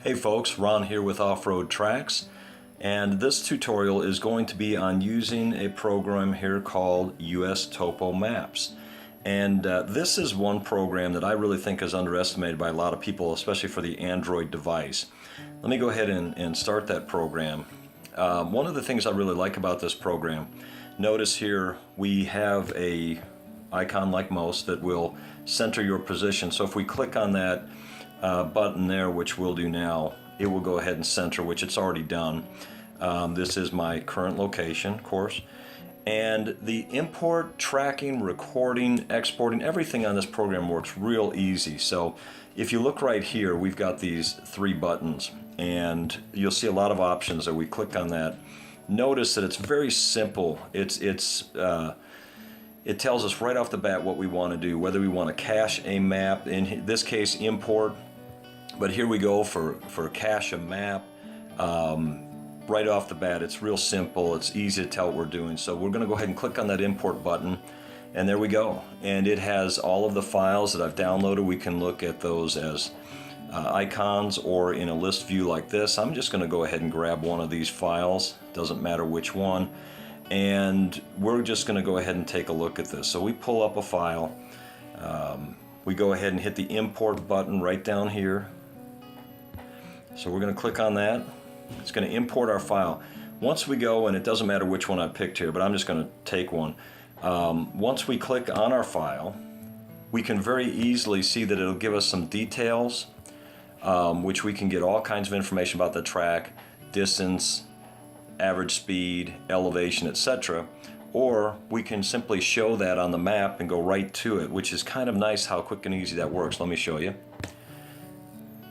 Hey folks, Ron here with Offroad Tracks, and this tutorial is going to be on using a program here called US Topo Maps. And this is one program that I really think is underestimated by a lot of people, especially for the Android device. Let me go ahead and start that program. One of the things I really like about this program, notice here we have a icon like most that will center your position. So if we click on that button there, which we'll do now, it will go ahead and center, which it's already done. This is my current location, of course. And the import, tracking, recording, exporting, everything on this program works real easy. So if you look right here, we've got these three buttons, and you'll see a lot of options that we click on that. Notice that it's very simple. It tells us right off the bat what we want to do, whether we want to cache a map, in this case import, but here we go for cache a map. Right off the bat, it's real simple, it's easy to tell what we're doing. So we're going to go ahead and click on that import button, and there we go. And it has all of the files that I've downloaded. We can look at those as icons or in a list view like this. I'm just going to go ahead and grab one of these files, doesn't matter which one, and we're just going to go ahead and take a look at this. So we pull up a file, we go ahead and hit the import button right down here. So we're going to click on that. It's going to import our file. Once we go, and it doesn't matter which one I picked here, but I'm just going to take one. Once we click on our file, we can very easily see that it'll give us some details, which we can get all kinds of information about the track, distance, average speed, elevation, etc. Or we can simply show that on the map and go right to it, which is kind of nice how quick and easy that works. Let me show you.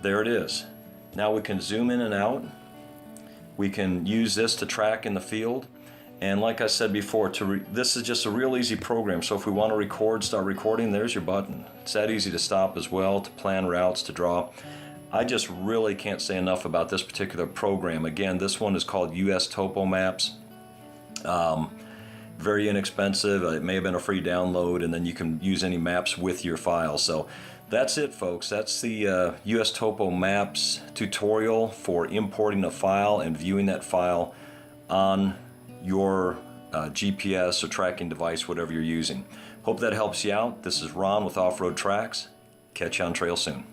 There it is. Now we can zoom in and out. We can use this to track in the field, and like I said before, this is just a real easy program. So if we want to record, start recording, there's your button. It's that easy to stop as well, to plan routes, to draw. I just really can't say enough about this particular program. Again, this one is called US Topo Maps. Very inexpensive. It may have been a free download, and then you can use any maps with your file. So that's it, folks. That's the US Topo Maps tutorial for importing a file and viewing that file on your GPS or tracking device, whatever you're using. Hope that helps you out. This is Ron with Offroad Tracks. Catch you on trail soon.